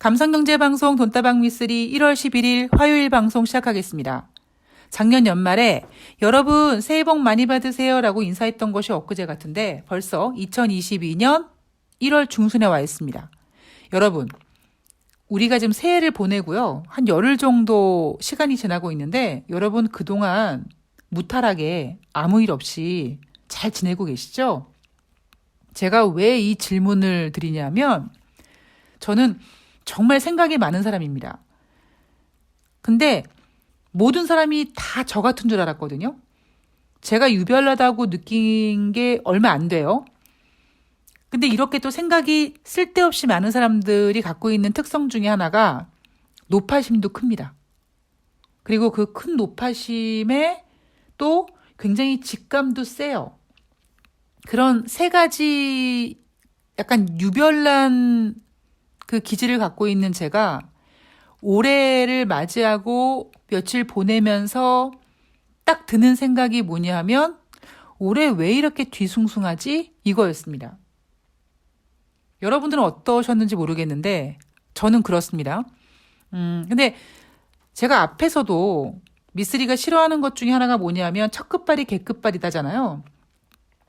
감성경제방송 돈다방 미쓰리 1월 11일 화요일 방송 시작하겠습니다. 작년 연말에 여러분 새해 복 많이 받으세요 라고 인사했던 것이 엊그제 같은데 벌써 2022년 1월 중순에 와 있습니다. 여러분, 우리가 지금 새해를 보내고요. 한 열흘 정도 시간이 지나고 있는데 여러분 그동안 무탈하게 아무 일 없이 잘 지내고 계시죠? 제가 왜 이 질문을 드리냐면 저는 정말 생각이 많은 사람입니다. 근데 모든 사람이 다 저 같은 줄 알았거든요. 제가 유별나다고 느낀 게 얼마 안 돼요. 근데 이렇게 또 생각이 쓸데없이 많은 사람들이 갖고 있는 특성 중에 하나가 노파심도 큽니다. 그리고 그 큰 노파심에 또 굉장히 직감도 세요. 그런 세 가지 약간 유별난 그 기질을 갖고 있는 제가 올해를 맞이하고 며칠 보내면서 딱 드는 생각이 뭐냐 하면 올해 왜 이렇게 뒤숭숭하지? 이거였습니다. 여러분들은 어떠셨는지 모르겠는데 저는 그렇습니다. 근데 제가 앞에서도 미쓰리가 싫어하는 것 중에 하나가 뭐냐면 첫 끝발이 개끝발이다잖아요.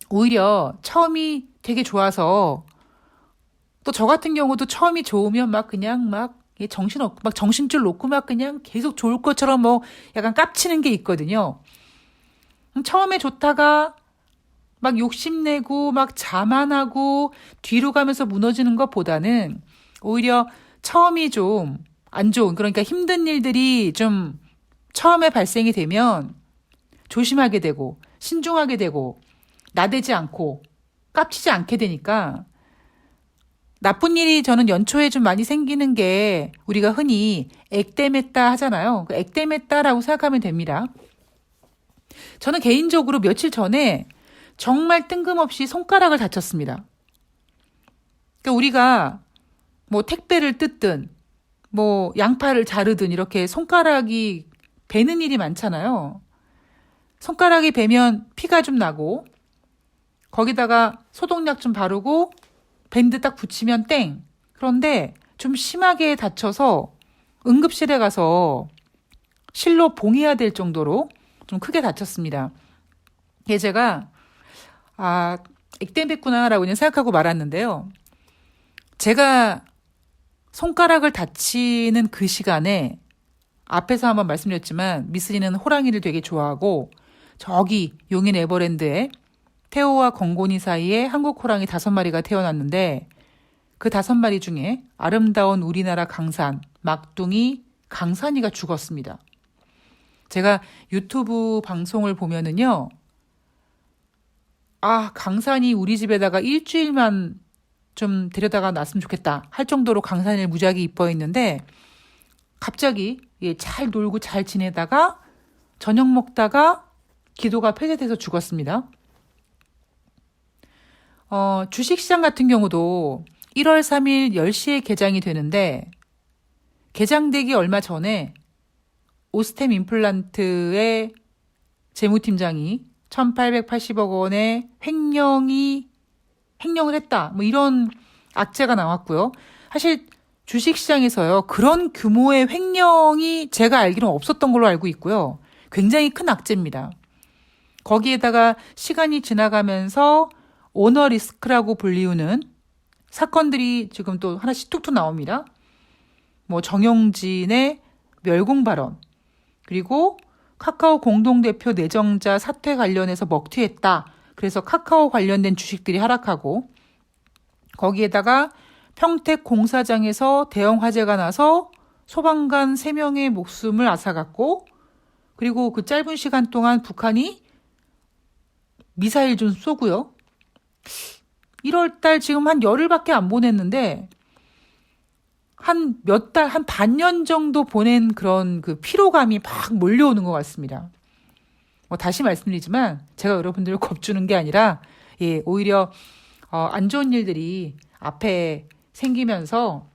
오히려 처음이 되게 좋아서 또 저 같은 경우도 처음이 좋으면 막 그냥 막 정신없고 막 정신줄 놓고 막 그냥 계속 좋을 것처럼 뭐 약간 깝치는 게 있거든요. 처음에 좋다가 막 욕심내고 막 자만하고 뒤로 가면서 무너지는 것보다는 오히려 처음이 좀 안 좋은, 그러니까 힘든 일들이 좀 처음에 발생이 되면 조심하게 되고 신중하게 되고 나대지 않고 깝치지 않게 되니까 나쁜 일이 저는 연초에 좀 많이 생기는 게 우리가 흔히 액땜했다 하잖아요. 액땜했다라고 생각하면 됩니다. 저는 개인적으로 며칠 전에 정말 뜬금없이 손가락을 다쳤습니다. 그러니까 우리가 뭐 택배를 뜯든 뭐 양파를 자르든 이렇게 손가락이 베는 일이 많잖아요. 손가락이 베면 피가 좀 나고 거기다가 소독약 좀 바르고 밴드 딱 붙이면 땡. 그런데 좀 심하게 다쳐서 응급실에 가서 실로 봉해야 될 정도로 좀 크게 다쳤습니다. 이게 제가 액땜했구나라고 그냥 생각하고 말았는데요. 제가 손가락을 다치는 그 시간에 앞에서 한번 말씀드렸지만 미쓰리는 호랑이를 되게 좋아하고 저기 용인 에버랜드에 태호와 건곤이 사이에 한국 호랑이 5마리가 태어났는데 그 5마리 중에 아름다운 우리나라 강산, 막둥이 강산이가 죽었습니다. 제가 유튜브 방송을 보면은요. 강산이 우리 집에다가 일주일만 좀 데려다가 놨으면 좋겠다 할 정도로 강산이를 무지하게 이뻐했는데 갑자기 잘 놀고 잘 지내다가 저녁 먹다가 기도가 폐쇄돼서 죽었습니다. 주식시장 같은 경우도 1월 3일 10시에 개장이 되는데 개장되기 얼마 전에 오스템 임플란트의 재무팀장이 1,880억 원의 횡령을 했다. 뭐 이런 악재가 나왔고요. 사실 주식시장에서요. 그런 규모의 횡령이 제가 알기로는 없었던 걸로 알고 있고요. 굉장히 큰 악재입니다. 거기에다가 시간이 지나가면서 오너 리스크라고 불리우는 사건들이 지금 또 하나씩 툭툭 나옵니다. 뭐 정용진의 멸공 발언, 그리고 카카오 공동대표 내정자 사퇴 관련해서 먹튀했다. 그래서 카카오 관련된 주식들이 하락하고 거기에다가 평택 공사장에서 대형 화재가 나서 소방관 3명의 목숨을 앗아갔고 그리고 그 짧은 시간 동안 북한이 미사일 좀 쏘고요. 1월달 지금 한 열흘밖에 안 보냈는데 한 몇 달, 한 반년 정도 보낸 그런 그 피로감이 막 몰려오는 것 같습니다. 다시 말씀드리지만 제가 여러분들을 겁주는 게 아니라 오히려 안 좋은 일들이 앞에 생기면서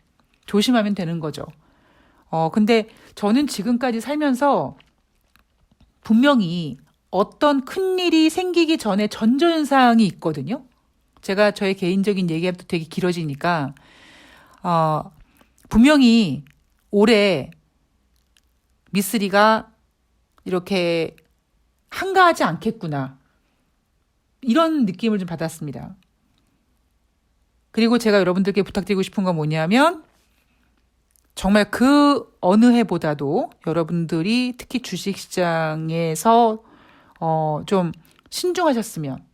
조심하면 되는 거죠. 근데 저는 지금까지 살면서 분명히 어떤 큰일이 생기기 전에 전조현상이 있거든요. 제가 저의 개인적인 얘기가 되게 길어지니까 분명히 올해 미쓰리가 이렇게 한가하지 않겠구나. 이런 느낌을 좀 받았습니다. 그리고 제가 여러분들께 부탁드리고 싶은 건 뭐냐면 정말 그 어느 해보다도 여러분들이 특히 주식시장에서 좀 신중하셨으면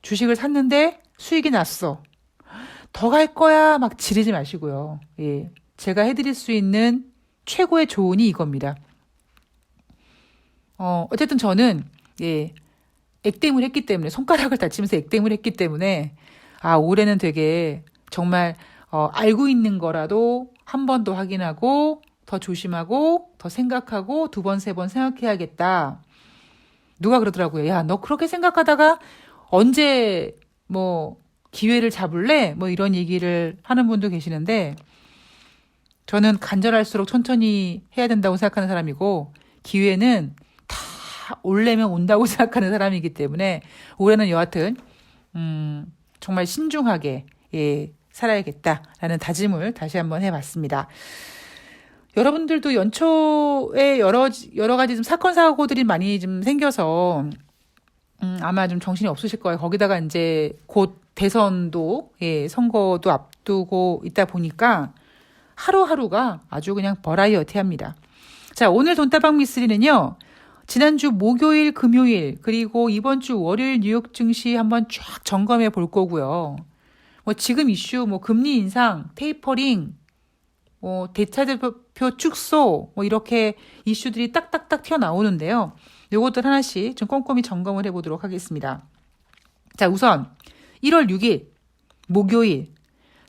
주식을 샀는데 수익이 났어. 더 갈 거야 막 지르지 마시고요. 예, 제가 해드릴 수 있는 최고의 조언이 이겁니다. 어쨌든 저는 액땜을 했기 때문에 손가락을 다치면서 액땜을 했기 때문에 올해는 되게 정말 알고 있는 거라도 한 번 더 확인하고 더 조심하고 더 생각하고 두 번, 세 번 생각해야겠다. 누가 그러더라고요. 야, 너 그렇게 생각하다가 언제 뭐 기회를 잡을래? 뭐 이런 얘기를 하는 분도 계시는데 저는 간절할수록 천천히 해야 된다고 생각하는 사람이고 기회는 다 올래면 온다고 생각하는 사람이기 때문에 올해는 여하튼 정말 신중하게 살아야겠다라는 다짐을 다시 한번 해봤습니다. 여러분들도 연초에 여러 가지 좀 사건 사고들이 많이 좀 생겨서 아마 좀 정신이 없으실 거예요. 거기다가 이제 곧 대선도 선거도 앞두고 있다 보니까 하루하루가 아주 그냥 버라이어티합니다. 자, 오늘 돈다방 미쓰리는요. 지난주 목요일, 금요일 그리고 이번 주 월요일 뉴욕 증시 한번 쫙 점검해 볼 거고요. 뭐 지금 이슈 뭐 금리 인상, 테이퍼링, 뭐 대차대표 축소 뭐 이렇게 이슈들이 딱딱딱 튀어나오는데요. 요것들 하나씩 좀 꼼꼼히 점검을 해보도록 하겠습니다. 자, 우선 1월 6일 목요일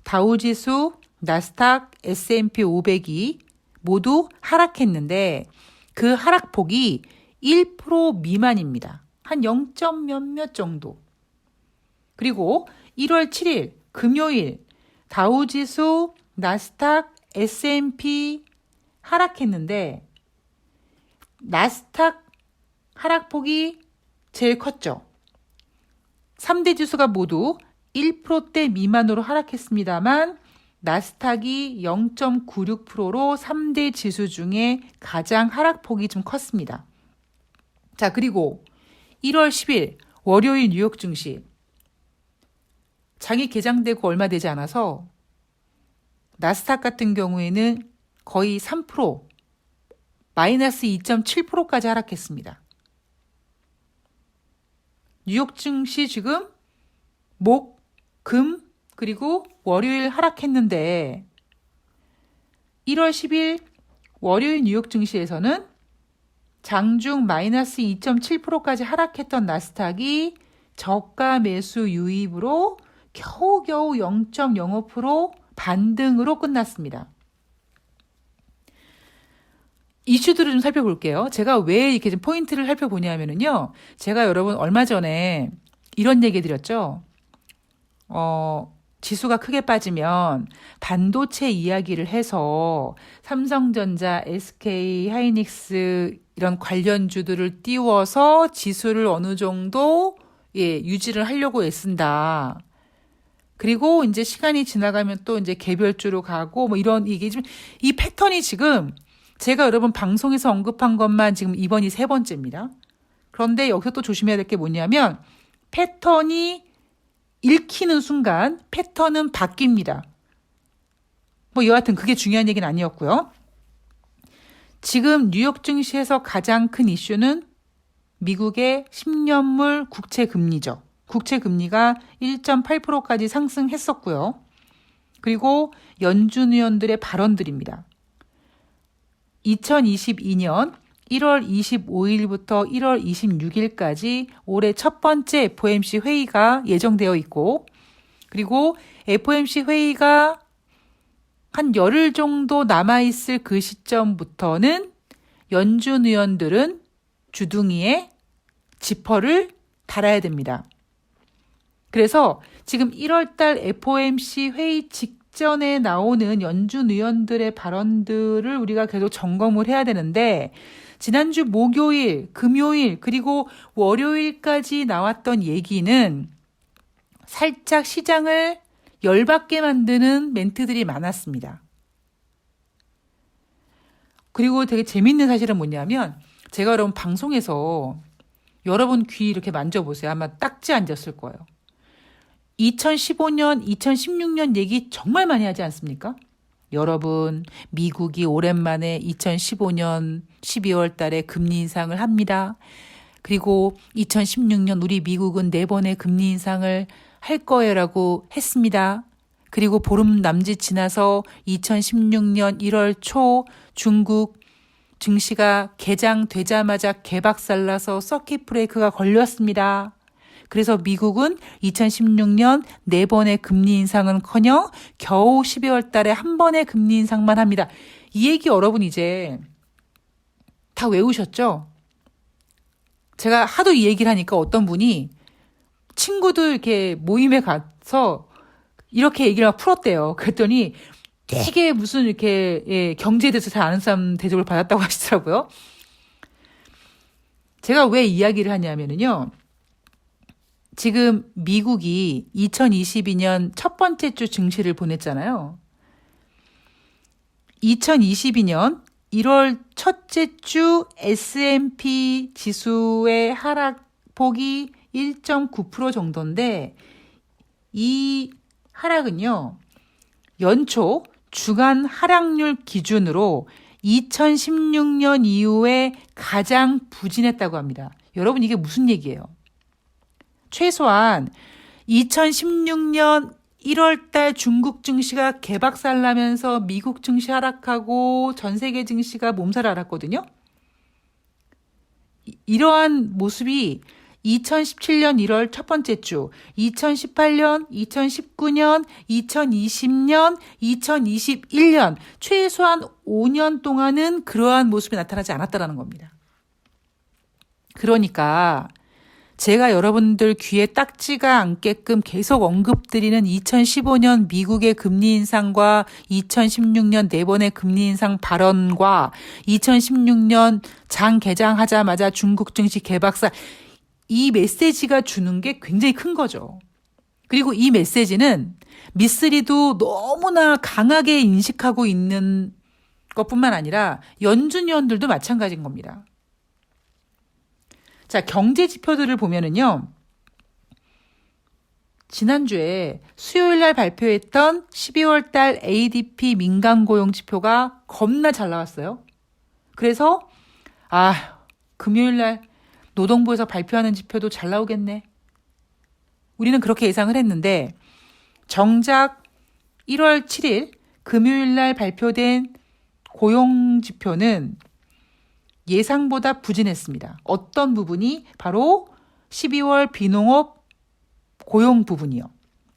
다우지수, 나스닥, S&P 500이 모두 하락했는데 그 하락폭이 1% 미만입니다. 한 0. 몇몇 정도. 그리고 1월 7일 금요일 다우지수, 나스닥, S&P 하락했는데 나스닥 하락폭이 제일 컸죠. 3대 지수가 모두 1%대 미만으로 하락했습니다만 나스닥이 0.96%로 3대 지수 중에 가장 하락폭이 좀 컸습니다. 자, 그리고 1월 10일 월요일 뉴욕 증시 장이 개장되고 얼마 되지 않아서 나스닥 같은 경우에는 거의 3%, 마이너스 2.7%까지 하락했습니다. 뉴욕 증시 지금 목, 금, 그리고 월요일 하락했는데 1월 10일 월요일 뉴욕 증시에서는 장중 마이너스 2.7%까지 하락했던 나스닥이 저가 매수 유입으로 겨우겨우 0.05% 반등으로 끝났습니다. 이슈들을 좀 살펴볼게요. 제가 왜 이렇게 좀 포인트를 살펴보냐면요. 제가 여러분 얼마 전에 이런 얘기 드렸죠. 지수가 크게 빠지면 반도체 이야기를 해서 삼성전자, SK 하이닉스 이런 관련주들을 띄워서 지수를 어느 정도 유지를 하려고 애쓴다. 그리고 이제 시간이 지나가면 또 이제 개별주로 가고 뭐 이런 이게 지금 이 패턴이 지금 제가 여러분 방송에서 언급한 것만 지금 이번이 3번째입니다. 그런데 여기서 또 조심해야 될 게 뭐냐면 패턴이 읽히는 순간 패턴은 바뀝니다. 뭐 여하튼 그게 중요한 얘기는 아니었고요. 지금 뉴욕 증시에서 가장 큰 이슈는 미국의 10년물 국채 금리죠. 국채 금리가 1.8%까지 상승했었고요. 그리고 연준 의원들의 발언들입니다. 2022년 1월 25일부터 1월 26일까지 올해 첫 번째 FOMC 회의가 예정되어 있고 그리고 FOMC 회의가 한 열흘 정도 남아있을 그 시점부터는 연준 의원들은 주둥이에 지퍼를 달아야 됩니다. 그래서 지금 1월달 FOMC 회의 직전에 나오는 연준 의원들의 발언들을 우리가 계속 점검을 해야 되는데 지난주 목요일, 금요일 그리고 월요일까지 나왔던 얘기는 살짝 시장을 열받게 만드는 멘트들이 많았습니다. 그리고 되게 재밌는 사실은 뭐냐면 제가 여러분 방송에서 여러분 귀 이렇게 만져보세요. 아마 딱지 앉았을 거예요. 2015년, 2016년 얘기 정말 많이 하지 않습니까? 여러분, 미국이 오랜만에 2015년 12월 달에 금리 인상을 합니다. 그리고 2016년 우리 미국은 4번의 금리 인상을 할 거예요라고 했습니다. 그리고 보름 남짓 지나서 2016년 1월 초 중국 증시가 개장되자마자 개박살나서 서킷 브레이크가 걸렸습니다. 그래서 미국은 2016년 4번의 금리 인상은커녕 겨우 12월 달에 한 번의 금리 인상만 합니다. 이 얘기 여러분 이제 다 외우셨죠? 제가 하도 이 얘기를 하니까 어떤 분이 친구들 이렇게 모임에 가서 이렇게 얘기를 막 풀었대요. 그랬더니 되게 무슨 이렇게 경제에 대해서 잘 아는 사람 대접을 받았다고 하시더라고요. 제가 왜 이야기를 하냐면요. 지금 미국이 2022년 첫 번째 주 증시를 보냈잖아요. 2022년 1월 첫째 주 S&P 지수의 하락폭이 1.9% 정도인데 이 하락은요. 연초 주간 하락률 기준으로 2016년 이후에 가장 부진했다고 합니다. 여러분 이게 무슨 얘기예요? 최소한 2016년 1월 달 중국 증시가 개박살나면서 미국 증시 하락하고 전 세계 증시가 몸살 앓았거든요. 이러한 모습이 2017년 1월 첫 번째 주, 2018년, 2019년, 2020년, 2021년 최소한 5년 동안은 그러한 모습이 나타나지 않았다는 겁니다. 그러니까 제가 여러분들 귀에 딱지가 않게끔 계속 언급드리는 2015년 미국의 금리 인상과 2016년 4번의 금리 인상 발언과 2016년 장 개장하자마자 중국 증시 개박살 이 메시지가 주는 게 굉장히 큰 거죠. 그리고 이 메시지는 미쓰리도 너무나 강하게 인식하고 있는 것뿐만 아니라 연준위원들도 마찬가지인 겁니다. 자, 경제 지표들을 보면은요. 지난주에 수요일 날 발표했던 12월 달 ADP 민간 고용 지표가 겁나 잘 나왔어요. 그래서 금요일 날 노동부에서 발표하는 지표도 잘 나오겠네. 우리는 그렇게 예상을 했는데 정작 1월 7일 금요일 날 발표된 고용 지표는 예상보다 부진했습니다. 어떤 부분이? 바로 12월 비농업 고용 부분이요.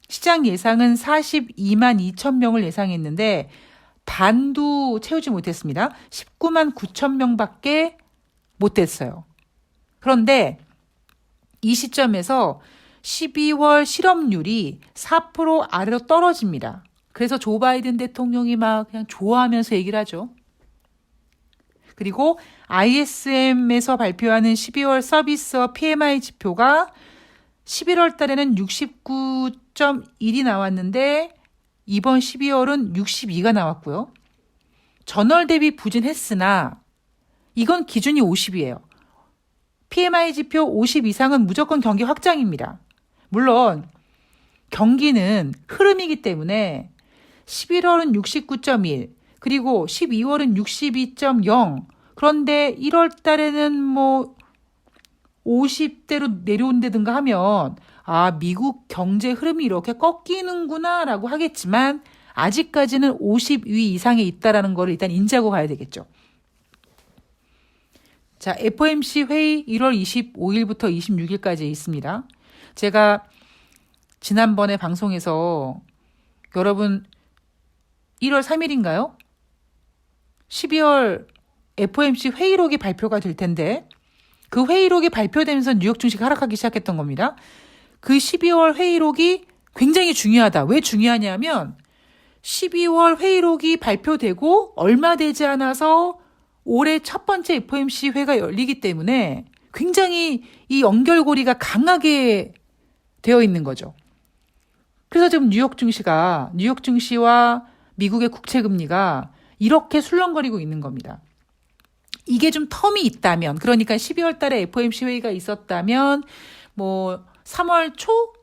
시장 예상은 42만 2천 명을 예상했는데 반도 채우지 못했습니다. 19만 9천 명밖에 못 됐어요. 그런데 이 시점에서 12월 실업률이 4% 아래로 떨어집니다. 그래서 조 바이든 대통령이 막 그냥 좋아하면서 얘기를 하죠. 그리고 ISM에서 발표하는 12월 서비스업 PMI 지표가 11월 달에는 69.1이 나왔는데 이번 12월은 62가 나왔고요. 전월 대비 부진했으나 이건 기준이 50이에요. PMI 지표 50 이상은 무조건 경기 확장입니다. 물론 경기는 흐름이기 때문에 11월은 69.1 그리고 12월은 62.0 그런데 1월 달에는 50대로 내려온다든가 하면 미국 경제 흐름이 이렇게 꺾이는구나 라고 하겠지만 아직까지는 50위 이상에 있다는 걸 일단 인지하고 가야 되겠죠. 자, FOMC 회의 1월 25일부터 26일까지 있습니다. 제가 지난번에 방송에서 여러분 1월 3일인가요? 12월 FOMC 회의록이 발표가 될 텐데 그 회의록이 발표되면서 뉴욕 증시가 하락하기 시작했던 겁니다. 그 12월 회의록이 굉장히 중요하다. 왜 중요하냐면 12월 회의록이 발표되고 얼마 되지 않아서 올해 첫 번째 FOMC 회가 열리기 때문에 굉장히 이 연결고리가 강하게 되어 있는 거죠. 그래서 지금 뉴욕 증시와 미국의 국채 금리가 이렇게 술렁거리고 있는 겁니다. 이게 좀 텀이 있다면, 그러니까 12월 달에 FOMC 회의가 있었다면, 3월 초?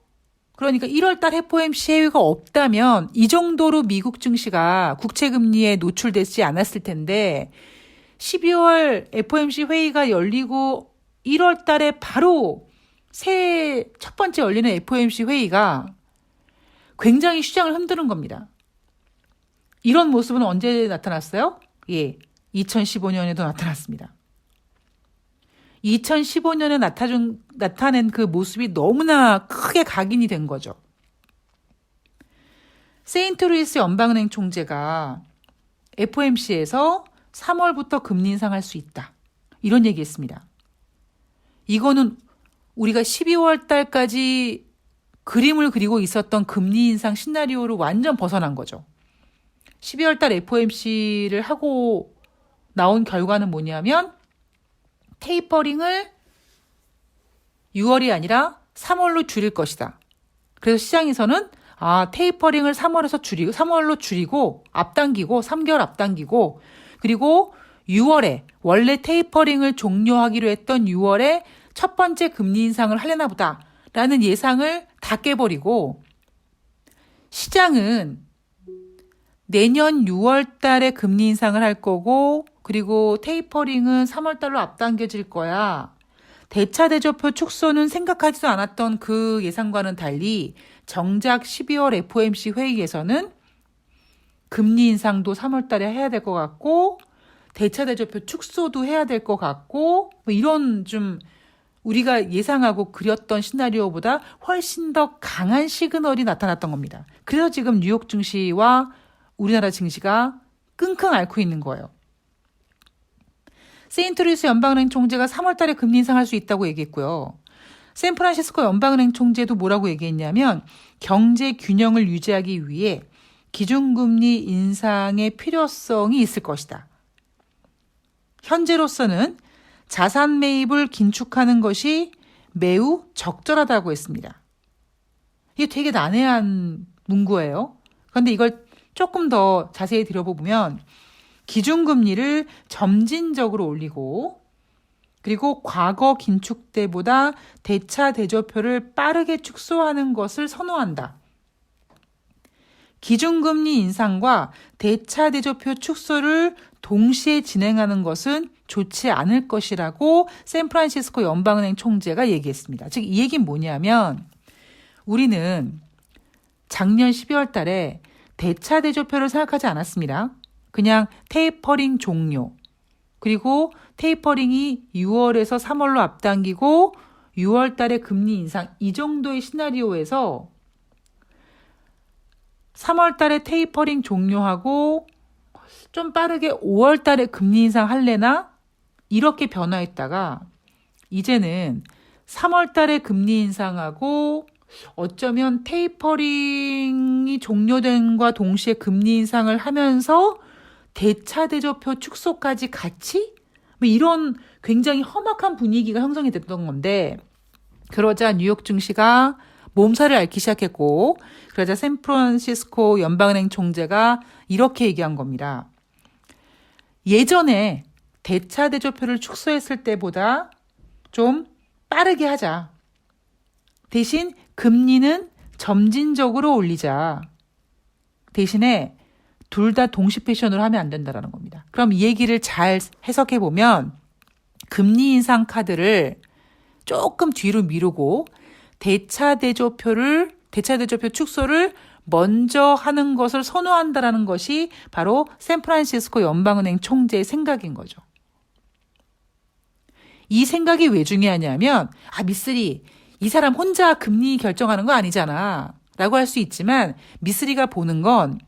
그러니까 1월 달 FOMC 회의가 없다면 이 정도로 미국 증시가 국채금리에 노출되지 않았을 텐데 12월 FOMC 회의가 열리고 1월 달에 바로 새해 첫 번째 열리는 FOMC 회의가 굉장히 시장을 흔드는 겁니다. 이런 모습은 언제 나타났어요? 2015년에도 나타났습니다. 2015년에 나타낸 그 모습이 너무나 크게 각인이 된 거죠. 세인트루이스 연방은행 총재가 FOMC에서 3월부터 금리 인상할 수 있다. 이런 얘기했습니다. 이거는 우리가 12월 달까지 그림을 그리고 있었던 금리 인상 시나리오를 완전 벗어난 거죠. 12월 달 FOMC를 하고 나온 결과는 뭐냐면 테이퍼링을 6월이 아니라 3월로 줄일 것이다. 그래서 시장에서는 테이퍼링을 3월로 줄이고 앞당기고 3개월 앞당기고 그리고 6월에 원래 테이퍼링을 종료하기로 했던 6월에 첫 번째 금리 인상을 하려나 보다라는 예상을 다 깨버리고 시장은 내년 6월 달에 금리 인상을 할 거고 그리고 테이퍼링은 3월 달로 앞당겨질 거야. 대차 대조표 축소는 생각하지도 않았던 그 예상과는 달리 정작 12월 FOMC 회의에서는 금리 인상도 3월 달에 해야 될 것 같고 대차 대조표 축소도 해야 될 것 같고 이런 좀 우리가 예상하고 그렸던 시나리오보다 훨씬 더 강한 시그널이 나타났던 겁니다. 그래서 지금 뉴욕 증시와 우리나라 증시가 끙끙 앓고 있는 거예요. 세인트루이스 연방은행 총재가 3월 달에 금리 인상할 수 있다고 얘기했고요. 샌프란시스코 연방은행 총재도 뭐라고 얘기했냐면 경제 균형을 유지하기 위해 기준금리 인상의 필요성이 있을 것이다. 현재로서는 자산 매입을 긴축하는 것이 매우 적절하다고 했습니다. 이게 되게 난해한 문구예요. 그런데 이걸 조금 더 자세히 들여보면 기준금리를 점진적으로 올리고 그리고 과거 긴축 때보다 대차 대조표를 빠르게 축소하는 것을 선호한다. 기준금리 인상과 대차 대조표 축소를 동시에 진행하는 것은 좋지 않을 것이라고 샌프란시스코 연방은행 총재가 얘기했습니다. 즉, 이 얘기는 뭐냐면 우리는 작년 12월 달에 대차 대조표를 생각하지 않았습니다. 그냥 테이퍼링 종료, 그리고 테이퍼링이 6월에서 3월로 앞당기고 6월 달에 금리 인상 이 정도의 시나리오에서 3월 달에 테이퍼링 종료하고 좀 빠르게 5월 달에 금리 인상 할래나? 이렇게 변화했다가 이제는 3월 달에 금리 인상하고 어쩌면 테이퍼링이 종료된과 동시에 금리 인상을 하면서 대차 대조표 축소까지 같이 이런 굉장히 험악한 분위기가 형성이 됐던 건데 그러자 뉴욕 증시가 몸살을 앓기 시작했고 그러자 샌프란시스코 연방은행 총재가 이렇게 얘기한 겁니다. 예전에 대차 대조표를 축소했을 때보다 좀 빠르게 하자. 대신 금리는 점진적으로 올리자. 대신에 둘 다 동시 패션으로 하면 안 된다는 겁니다. 그럼 이 얘기를 잘 해석해 보면 금리 인상 카드를 조금 뒤로 미루고 대차 대조표 축소를 먼저 하는 것을 선호한다라는 것이 바로 샌프란시스코 연방은행 총재의 생각인 거죠. 이 생각이 왜 중요하냐면 미쓰리 이 사람 혼자 금리 결정하는 거 아니잖아 라고 할 수 있지만 미쓰리가 보는 건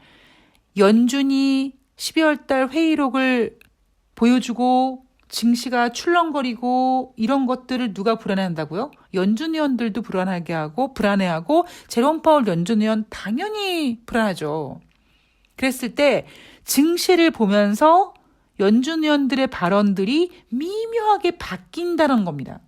연준이 12월 달 회의록을 보여주고 증시가 출렁거리고 이런 것들을 누가 불안해한다고요? 연준 의원들도 불안해하고 제롬 파월 연준 의원 당연히 불안하죠. 그랬을 때 증시를 보면서 연준 의원들의 발언들이 미묘하게 바뀐다는 겁니다.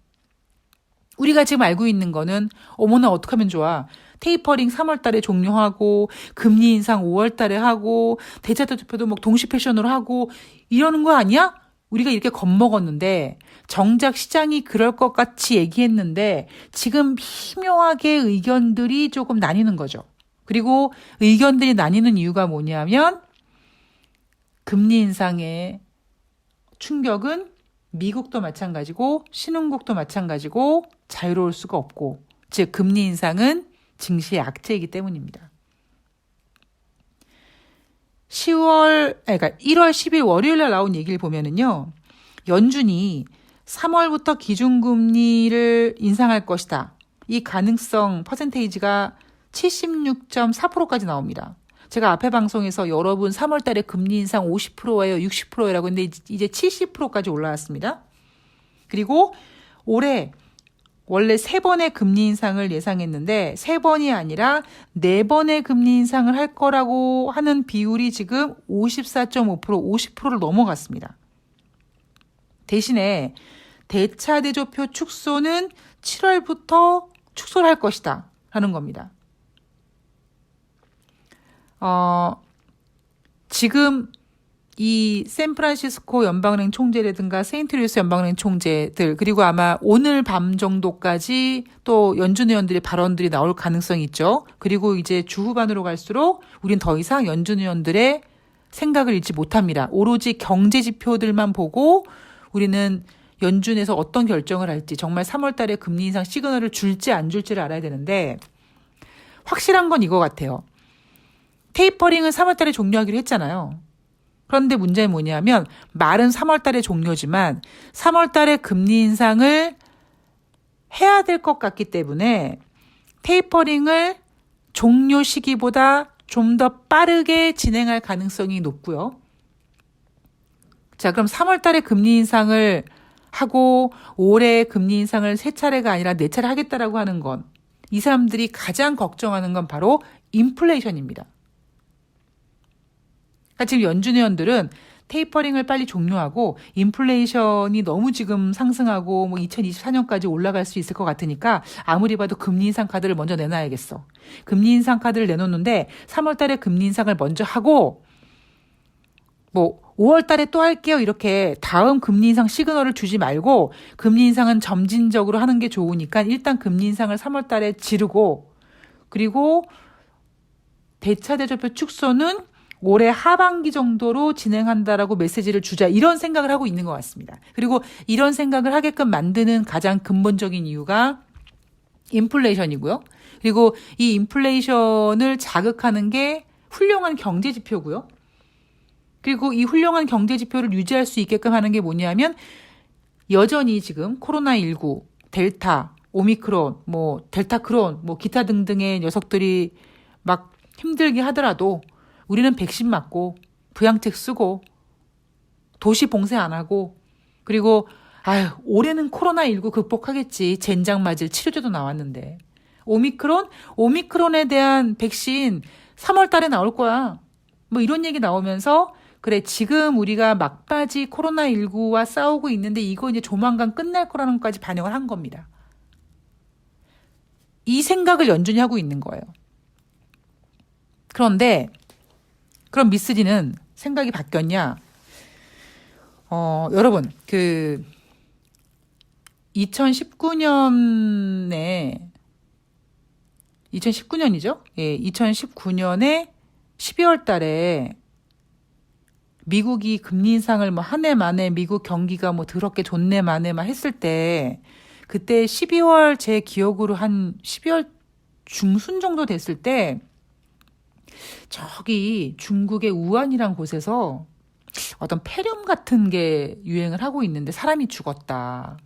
우리가 지금 알고 있는 거는 어머나 어떡하면 좋아. 테이퍼링 3월 달에 종료하고 금리 인상 5월 달에 하고 대차 대조표도 동시 패션으로 하고 이러는 거 아니야? 우리가 이렇게 겁먹었는데 정작 시장이 그럴 것 같이 얘기했는데 지금 희묘하게 의견들이 조금 나뉘는 거죠. 그리고 의견들이 나뉘는 이유가 뭐냐면 금리 인상의 충격은 미국도 마찬가지고 신흥국도 마찬가지고 자유로울 수가 없고, 즉 금리 인상은 증시의 악재이기 때문입니다. 1월 10일 월요일날 나온 얘기를 보면은요, 연준이 3월부터 기준금리를 인상할 것이다. 이 가능성 퍼센테이지가 76.4%까지 나옵니다. 제가 앞에 방송에서 여러분 3월 달에 금리 인상 50%예요, 60%라고 했는데 이제 70%까지 올라왔습니다. 그리고 올해 원래 3번의 금리 인상을 예상했는데 3번이 아니라 4번의 금리 인상을 할 거라고 하는 비율이 지금 54.5%, 50%를 넘어갔습니다. 대신에 대차대조표 축소는 7월부터 축소를 할 것이다 하는 겁니다. 지금 이 샌프란시스코 연방은행 총재라든가 세인트루이스 연방은행 총재들, 그리고 아마 오늘 밤 정도까지 또 연준 의원들의 발언들이 나올 가능성이 있죠. 그리고 이제 주 후반으로 갈수록 우린 더 이상 연준 의원들의 생각을 잃지 못합니다. 오로지 경제 지표들만 보고 우리는 연준에서 어떤 결정을 할지, 정말 3월 달에 금리 인상 시그널을 줄지 안 줄지를 알아야 되는데, 확실한 건 이거 같아요. 테이퍼링은 3월 달에 종료하기로 했잖아요. 그런데 문제는 뭐냐면 말은 3월 달에 종료지만 3월 달에 금리 인상을 해야 될 것 같기 때문에 테이퍼링을 종료 시기보다 좀 더 빠르게 진행할 가능성이 높고요. 자, 그럼 3월 달에 금리 인상을 하고 올해 금리 인상을 3차례가 아니라 4차례 하겠다라고 하는 건, 이 사람들이 가장 걱정하는 건 바로 인플레이션입니다. 그러니까 지금 연준 의원들은 테이퍼링을 빨리 종료하고 인플레이션이 너무 지금 상승하고 2024년까지 올라갈 수 있을 것 같으니까 아무리 봐도 금리 인상 카드를 먼저 내놔야겠어. 금리 인상 카드를 내놓는데 3월 달에 금리 인상을 먼저 하고 5월 달에 또 할게요, 이렇게 다음 금리 인상 시그널을 주지 말고 금리 인상은 점진적으로 하는 게 좋으니까 일단 금리 인상을 3월 달에 지르고, 그리고 대차대조표 축소는 올해 하반기 정도로 진행한다라고 메시지를 주자, 이런 생각을 하고 있는 것 같습니다. 그리고 이런 생각을 하게끔 만드는 가장 근본적인 이유가 인플레이션이고요. 그리고 이 인플레이션을 자극하는 게 훌륭한 경제 지표고요. 그리고 이 훌륭한 경제 지표를 유지할 수 있게끔 하는 게 뭐냐면, 여전히 지금 코로나19, 델타, 오미크론, 델타 크론, 기타 등등의 녀석들이 막 힘들게 하더라도 우리는 백신 맞고 부양책 쓰고 도시 봉쇄 안 하고, 그리고 올해는 코로나19 극복하겠지. 젠장 맞을 치료제도 나왔는데. 오미크론에 대한 백신 3월 달에 나올 거야. 이런 얘기 나오면서, 그래, 지금 우리가 막바지 코로나19와 싸우고 있는데 이거 이제 조만간 끝날 거라는 것까지 반영을 한 겁니다. 이 생각을 연준이 하고 있는 거예요. 그런데 그럼 미쓰리는 생각이 바뀌었냐? 여러분, 2019년이죠? 예, 2019년에 12월 달에 미국이 금리 인상을 한 해 만에 미국 경기가 더럽게 좋네 마네 했을 때, 그때 12월 제 기억으로 한 12월 중순 정도 됐을 때 저기 중국의 우한이란 곳에서 어떤 폐렴 같은 게 유행을 하고 있는데 사람이 죽었다.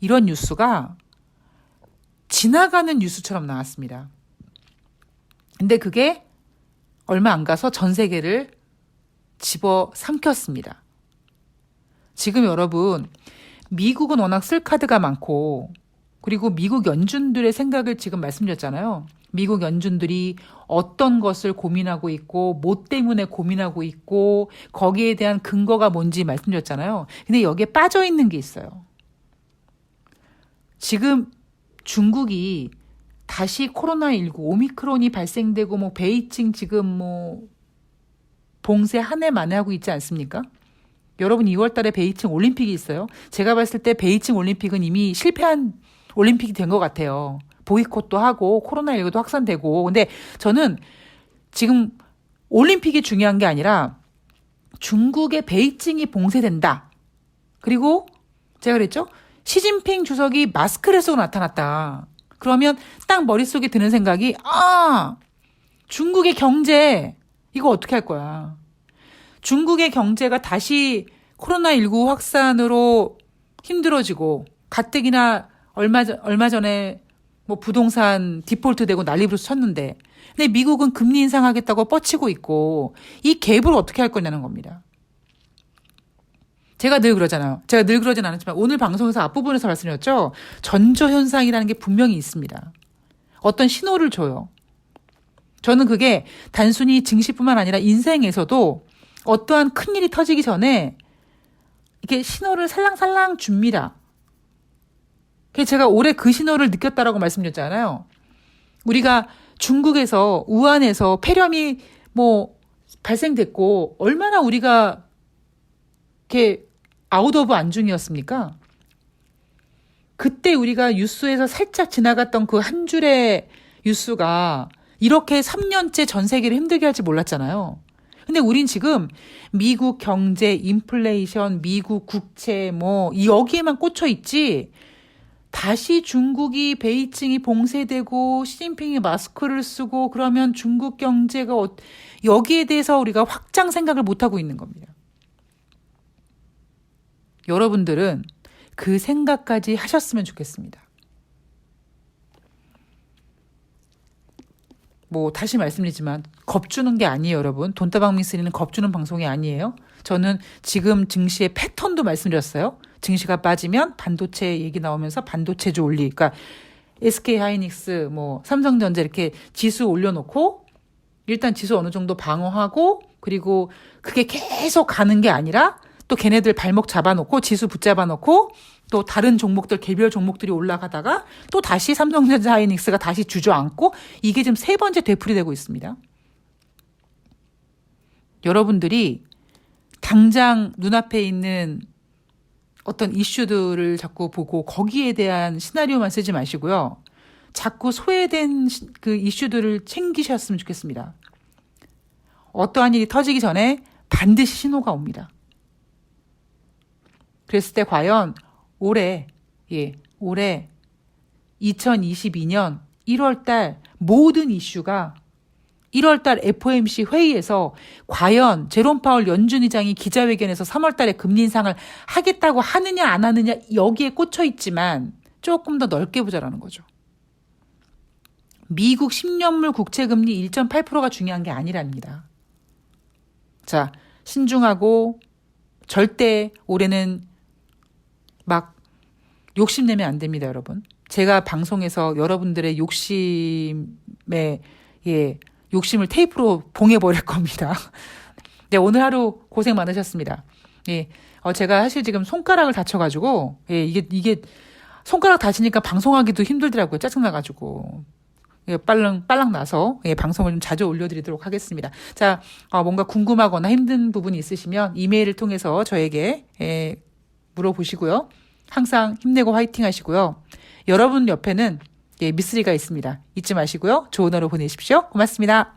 이런 뉴스가 지나가는 뉴스처럼 나왔습니다. 근데 그게 얼마 안 가서 전 세계를 집어삼켰습니다. 지금 여러분, 미국은 워낙 쓸 카드가 많고, 그리고 미국 연준들의 생각을 지금 말씀드렸잖아요. 미국 연준들이 어떤 것을 고민하고 있고, 뭐 때문에 고민하고 있고, 거기에 대한 근거가 뭔지 말씀드렸잖아요. 근데 여기에 빠져 있는 게 있어요. 지금 중국이 다시 코로나19, 오미크론이 발생되고, 베이징 지금 봉쇄 한 해 만에 하고 있지 않습니까? 여러분 2월 달에 베이징 올림픽이 있어요. 제가 봤을 때 베이징 올림픽은 이미 실패한 올림픽이 된 것 같아요. 보이콧도 하고 코로나19도 확산되고. 근데 저는 지금 올림픽이 중요한 게 아니라 중국의 베이징이 봉쇄된다. 그리고 제가 그랬죠? 시진핑 주석이 마스크를 쓰고 나타났다. 그러면 딱 머릿속에 드는 생각이 중국의 경제 이거 어떻게 할 거야. 중국의 경제가 다시 코로나19 확산으로 힘들어지고 가뜩이나 얼마 전에 뭐 부동산 디폴트 되고 난리부터 쳤는데 근데 미국은 금리 인상하겠다고 뻗치고 있고 이 갭을 어떻게 할 거냐는 겁니다. 제가 늘 그러잖아요. 제가 늘 그러진 않았지만 오늘 방송에서 앞부분에서 말씀드렸죠. 전조현상이라는 게 분명히 있습니다. 어떤 신호를 줘요. 저는 그게 단순히 증시뿐만 아니라 인생에서도 어떠한 큰일이 터지기 전에 이렇게 신호를 살랑살랑 줍니다. 그래서 제가 올해 그 신호를 느꼈다라고 말씀드렸잖아요. 우리가 중국에서 우한에서 폐렴이 뭐 발생됐고 얼마나 우리가 이렇게 아웃 오브 안중이었습니까? 그때 우리가 뉴스에서 살짝 지나갔던 그 한 줄의 뉴스가 이렇게 3년째 전 세계를 힘들게 할지 몰랐잖아요. 근데 우린 지금 미국 경제, 인플레이션, 미국 국채 뭐 여기에만 꽂혀 있지 다시 중국이 베이징이 봉쇄되고 시진핑이 마스크를 쓰고 그러면 중국 경제가 여기에 대해서 우리가 확장 생각을 못하고 있는 겁니다. 여러분들은 그 생각까지 하셨으면 좋겠습니다. 뭐 다시 말씀드리지만 겁주는 게 아니에요, 여러분. 돈다방 미쓰리는 겁주는 방송이 아니에요. 저는 지금 증시의 패턴도 말씀드렸어요. 증시가 빠지면 반도체 얘기 나오면서 반도체주 올리. 그러니까 SK 하이닉스, 뭐 삼성전자 이렇게 지수 올려놓고 일단 지수 어느 정도 방어하고 그리고 그게 계속 가는 게 아니라 또 걔네들 발목 잡아놓고 지수 붙잡아놓고 또 다른 종목들 개별 종목들이 올라가다가 또 다시 삼성전자 하이닉스가 다시 주저앉고 이게 지금 세 번째 되풀이되고 있습니다. 여러분들이 당장 눈앞에 있는 어떤 이슈들을 자꾸 보고 거기에 대한 시나리오만 쓰지 마시고요. 자꾸 소외된 그 이슈들을 챙기셨으면 좋겠습니다. 어떠한 일이 터지기 전에 반드시 신호가 옵니다. 그랬을 때 과연 올해 2022년 1월 달 모든 이슈가 1월 달 FOMC 회의에서 과연 제롬 파월 연준 의장이 기자회견에서 3월 달에 금리 인상을 하겠다고 하느냐 안 하느냐 여기에 꽂혀 있지만 조금 더 넓게 보자라는 거죠. 미국 10년물 국채 금리 1.8%가 중요한 게 아니랍니다. 자, 신중하고 절대 올해는 막 욕심내면 안 됩니다, 여러분. 제가 방송에서 여러분들의 욕심을 테이프로 봉해버릴 겁니다. 네, 오늘 하루 고생 많으셨습니다. 예, 제가 사실 지금 손가락을 다쳐가지고, 예, 이게 손가락 다치니까 방송하기도 힘들더라고요. 짜증나가지고. 예, 빨랑 나서, 예, 방송을 좀 자주 올려드리도록 하겠습니다. 자, 뭔가 궁금하거나 힘든 부분이 있으시면 이메일을 통해서 저에게, 물어보시고요. 항상 힘내고 화이팅 하시고요. 여러분 옆에는 미쓰리가 있습니다. 잊지 마시고요. 좋은 하루 보내십시오. 고맙습니다.